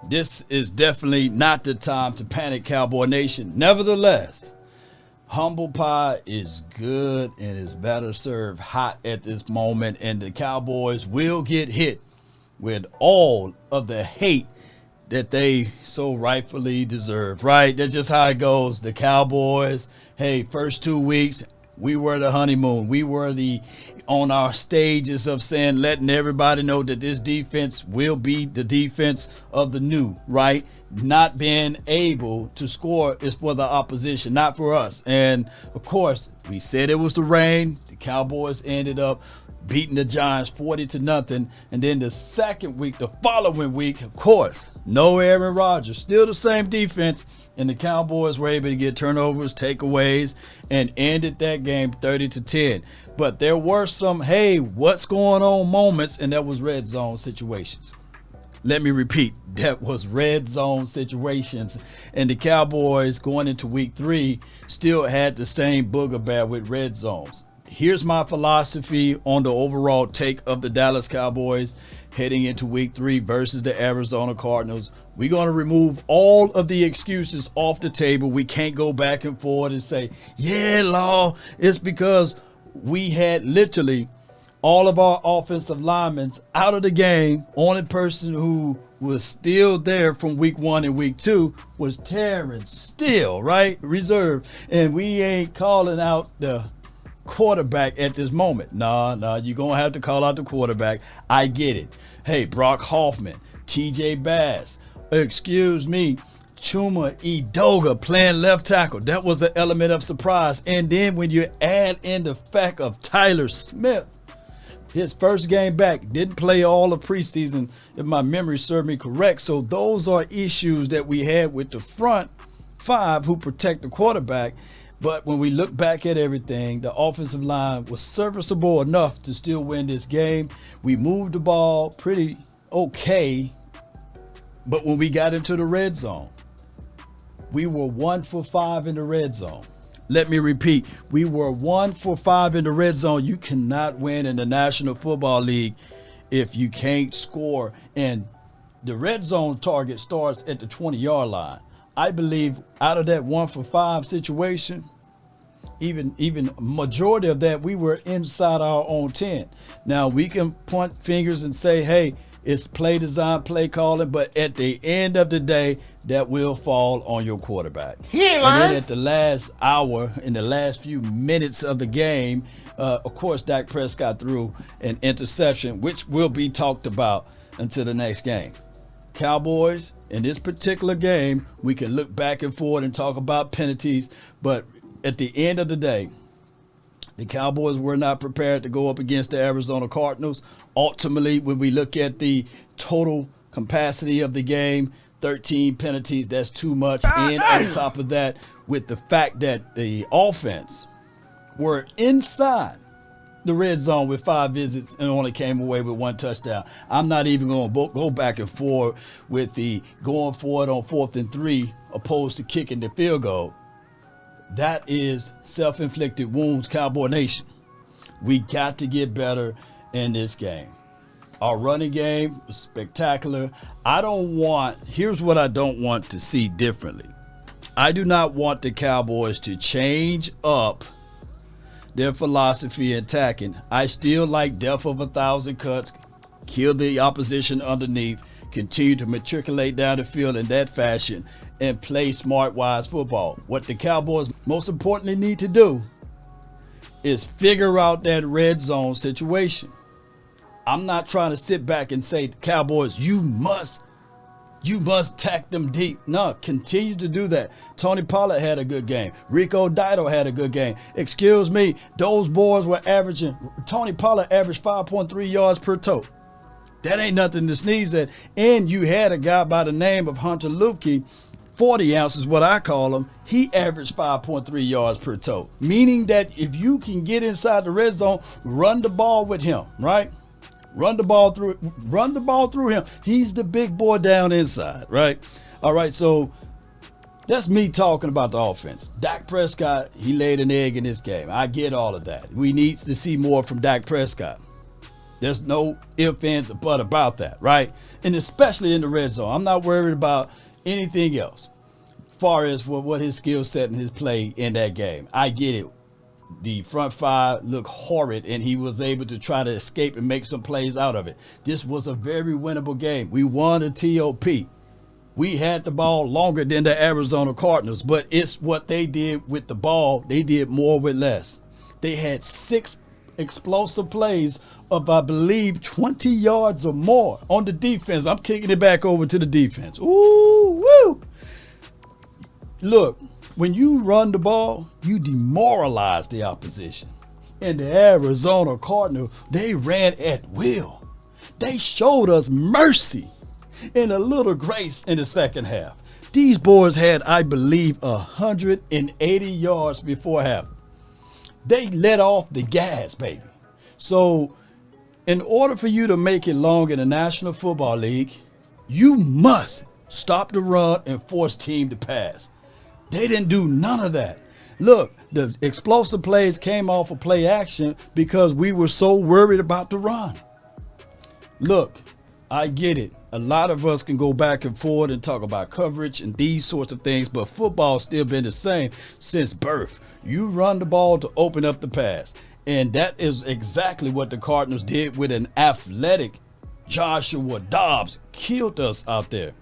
this is definitely not the time to panic, Cowboy Nation. Nevertheless, humble pie is good and is better served hot at this moment, and the Cowboys will get hit with all of the hate that they so rightfully deserve, right? That's just how it goes. The Cowboys, hey, first 2 weeks, we were the honeymoon. We were on our stages of saying, letting everybody know that this defense will be the defense of the new, right? Not being able to score is for the opposition, not for us. And of course, we said it was the rain. The Cowboys ended up beating the Giants 40-0. And then the second week, the following week, of course, no Aaron Rodgers, still the same defense. And the Cowboys were able to get turnovers, takeaways, and ended that game 30-10. But there were some, hey, what's going on moments, and that was red zone situations. Let me repeat, that was red zone situations. And the Cowboys going into week 3 still had the same booger bear with red zones. Here's my philosophy on the overall take of the Dallas Cowboys heading into week 3 versus the Arizona Cardinals. We're going to remove all of the excuses off the table. We can't go back and forth and say, yeah, Law, it's because we had literally all of our offensive linemen out of the game. Only person who was still there from week 1 and week 2 was Terrence Steele, right? Reserve. And we ain't calling out the quarterback at this moment. Nah, you're going to have to call out the quarterback. I get it. Hey, Brock Hoffman, TJ Bass, excuse me, Chuma Edoga playing left tackle. That was an element of surprise. And then when you add in the fact of Tyler Smith, his first game back, didn't play all of preseason, if my memory served me correct. So those are issues that we had with the front 5 who protect the quarterback. But when we look back at everything, the offensive line was serviceable enough to still win this game. We moved the ball pretty okay. But when we got into the red zone, we were 1 for 5 in the red zone. Let me repeat, we were 1 for 5 in the red zone. You cannot win in the National Football League if you can't score. And the red zone target starts at the 20-yard line. I believe out of that 1 for 5 situation, even majority of that, we were inside our own 10. Now we can point fingers and say, hey, it's play design, play calling, but at the end of the day, that will fall on your quarterback. And then at the last hour, in the last few minutes of the game, of course, Dak Prescott threw an interception, which will be talked about until the next game. Cowboys, in this particular game, we can look back and forth and talk about penalties, but at the end of the day, the Cowboys were not prepared to go up against the Arizona Cardinals. Ultimately, when we look at the total capacity of the game, 13 penalties, that's too much. And on top of that, with the fact that the offense were inside the red zone with 5 visits and only came away with 1 touchdown. I'm not even going to go back and forth with the going for it on 4th and 3 opposed to kicking the field goal. That is self-inflicted wounds, Cowboy Nation. We got to get better in this game. Our running game was spectacular. Here's what I don't want to see differently. I do not want the Cowboys to change up their philosophy in attacking. I still like death of 1,000 cuts, kill the opposition underneath, continue to matriculate down the field in that fashion, and play smart, wise football. What the Cowboys most importantly need to do is figure out that red zone situation. I'm not trying to sit back and say, Cowboys, you must tack them deep. No, continue to do that. Tony Pollard had a good game. Rico Dido had a good game. Excuse me, those boys were averaging. Tony Pollard averaged 5.3 yards per toe. That ain't nothing to sneeze at. And you had a guy by the name of Hunter Luepke, 40 ounces, what I call him. He averaged 5.3 yards per toe. Meaning that if you can get inside the red zone, run the ball with him, right? Run the ball through him. He's the big boy down inside, right? All right, so that's me talking about the offense. Dak Prescott, he laid an egg in this game. I get all of that. We need to see more from Dak Prescott. There's no ifs, ands, or buts about that, right? And especially in the red zone. I'm not worried about anything else as far as what his skill set and his play in that game. I get it. The front five looked horrid, and he was able to try to escape and make some plays out of it. This was a very winnable game. We won the TOP. We had the ball longer than the Arizona Cardinals, but it's what they did with the ball. They did more with less. They had 6 explosive plays of, I believe, 20 yards or more on the defense. I'm kicking it back over to the defense. Ooh, woo! Look, when you run the ball, you demoralize the opposition. And the Arizona Cardinals, they ran at will. They showed us mercy and a little grace in the second half. These boys had, I believe, 180 yards before half. They let off the gas, baby. So in order for you to make it long in the National Football League, you must stop the run and force team to pass. They didn't do none of that. Look, the explosive plays came off of play action because we were so worried about the run. Look, I get it. A lot of us can go back and forth and talk about coverage and these sorts of things, but football's still been the same since birth. You run the ball to open up the pass. And that is exactly what the Cardinals did with an athletic Joshua Dobbs. Killed us out there.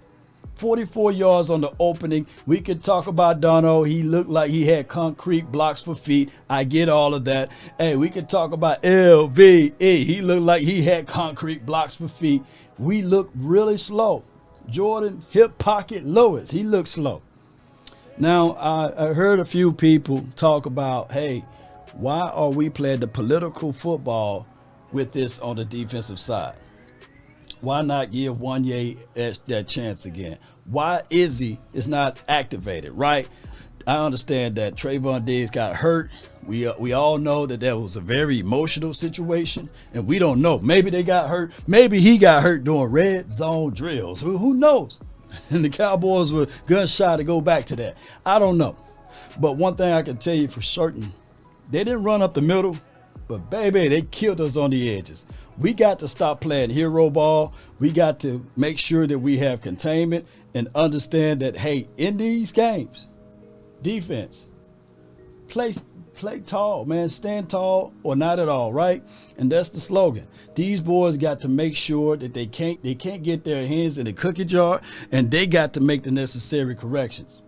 44 yards on the opening. We could talk about Dono. He looked like he had concrete blocks for feet. I get all of that. Hey, we could talk about LVE. He looked like he had concrete blocks for feet. We looked really slow. Jordan Hip Pocket Lewis, he looked slow. Now, I heard a few people talk about, hey, why are we playing the political football with this on the defensive side? Why not give Wanye that chance again? Why Izzy is not activated, right? I understand that Trayvon Diggs got hurt. We all know that was a very emotional situation, and we don't know. Maybe they got hurt. Maybe he got hurt doing red zone drills. Who knows? And the Cowboys were gun shy to go back to that. I don't know. But one thing I can tell you for certain, they didn't run up the middle, but baby, they killed us on the edges. We got to stop playing hero ball. We got to make sure that we have containment and understand that, hey, in these games, defense, play tall, man. Stand tall or not at all, right? And that's the slogan. These boys got to make sure that they can't get their hands in the cookie jar, and they got to make the necessary corrections.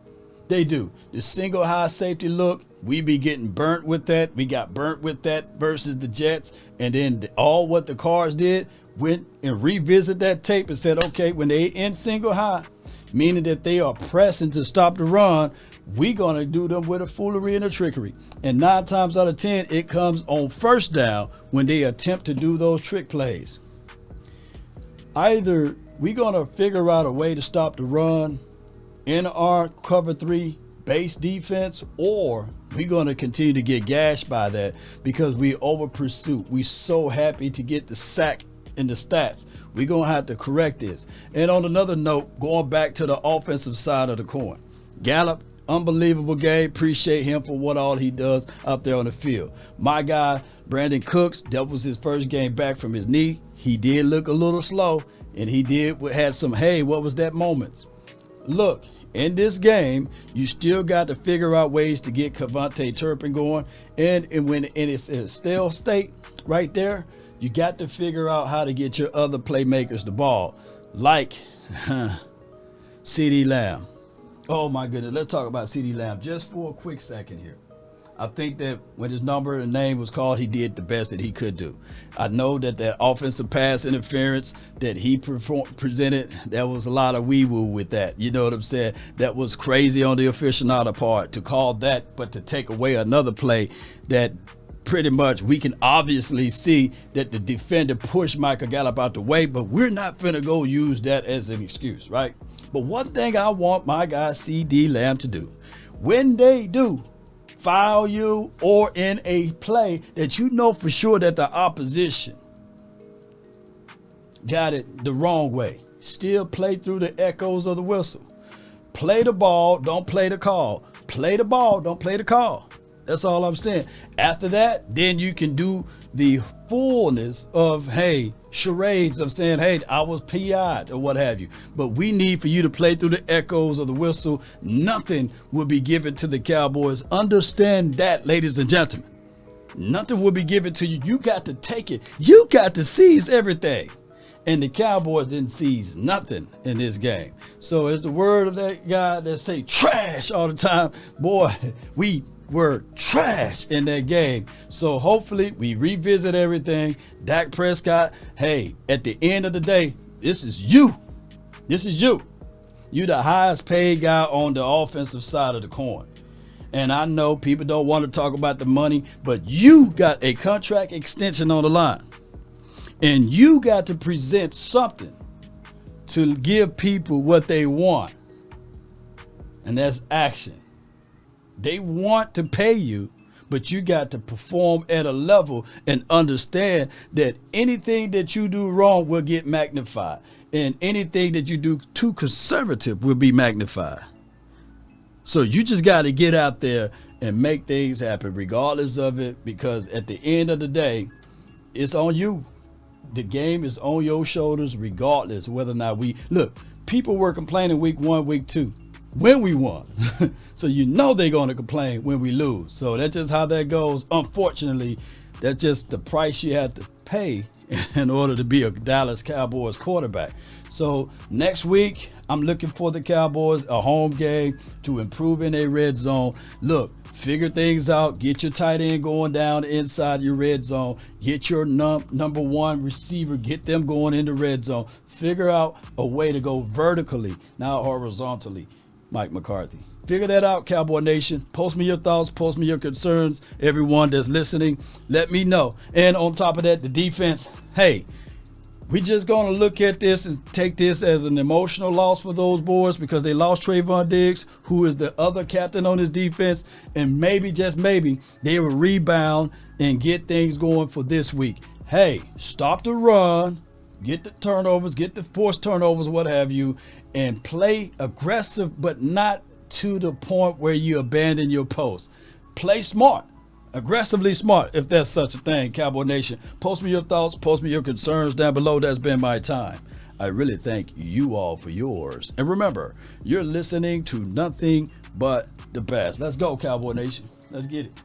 They do. The single high safety look, we be getting burnt with that. We got burnt with that versus the Jets. And then all what the Cards did, went and revisit that tape and said, okay, when they in single high, meaning that they are pressing to stop the run, we going to do them with a foolery and a trickery. And 9 times out of 10, it comes on first down when they attempt to do those trick plays. Either we going to figure out a way to stop the run in our cover 3 base defense, or we're going to continue to get gashed by that because we over pursuit. We so happy to get the sack in the stats. We're going to have to correct this. And on another note, going back to the offensive side of the coin, Gallup, unbelievable game. Appreciate him for what all he does out there on the field. My guy, Brandon Cooks, that was his first game back from his knee. He did look a little slow, and he had some, hey, what was that moments? Look, in this game, you still got to figure out ways to get Cavante Turpin going. And when it's a stale state right there, you got to figure out how to get your other playmakers the ball, like CeeDee Lamb. Oh, my goodness. Let's talk about CeeDee Lamb just for a quick second here. I think that when his number and name was called, he did the best that he could do. I know that offensive pass interference that he presented, there was a lot of wee-woo with that. You know what I'm saying? That was crazy on the aficionado part to call that, but to take away another play that pretty much we can obviously see that the defender pushed Michael Gallup out the way, but we're not finna go use that as an excuse, right? But one thing I want my guy CeeDee Lamb to do, when they do foul you or in a play that you know for sure that the opposition got it the wrong way, still play through the echoes of the whistle. Play the ball, don't play the call. Play the ball, don't play the call. That's all I'm saying. After that, then you can do the fullness of, hey, charades of saying, hey, I was PI'd or what have you. But we need for you to play through the echoes of the whistle. Nothing will be given to the Cowboys. Understand that, ladies and gentlemen. Nothing will be given to you. You got to take it. You got to seize everything. And the Cowboys didn't seize nothing in this game. So it's the word of that guy that say trash all the time. Boy, we were trash in that game. So hopefully we revisit everything. Dak Prescott, hey, at the end of the day, this is you. This is you. You the highest paid guy on the offensive side of the coin. And I know people don't want to talk about the money, but you got a contract extension on the line. And you got to present something to give people what they want. And that's action. They want to pay you, but you got to perform at a level and understand that anything that you do wrong will get magnified. And anything that you do too conservative will be magnified. So you just got to get out there and make things happen regardless of it, because at the end of the day, it's on you. The game is on your shoulders regardless whether or not we look. People were complaining week 1, week 2 when we won. So you know they're going to complain when we lose. So that's just how that goes. Unfortunately, that's just the price you have to pay in order to be a Dallas Cowboys quarterback. So next week, I'm looking for the Cowboys, a home game, to improve in a red zone. Look, figure things out. Get your tight end going down inside your red zone. Get your number one receiver. Get them going in the red zone. Figure out a way to go vertically, not horizontally. Mike McCarthy. Figure that out, Cowboy Nation. Post me your thoughts. Post me your concerns. Everyone that's listening, let me know. And on top of that, the defense. Hey, we just going to look at this and take this as an emotional loss for those boys because they lost Trayvon Diggs, who is the other captain on his defense. And maybe, just maybe, they will rebound and get things going for this week. Hey, stop the run, get the turnovers, get the forced turnovers, what have you, and play aggressive, but not to the point where you abandon your post. Play smart. Aggressively smart, if that's such a thing, Cowboy Nation. Post me your thoughts, post me your concerns down below. That's been my time. I really thank you all for yours. And remember, you're listening to nothing but the best. Let's go, Cowboy Nation. Let's get it.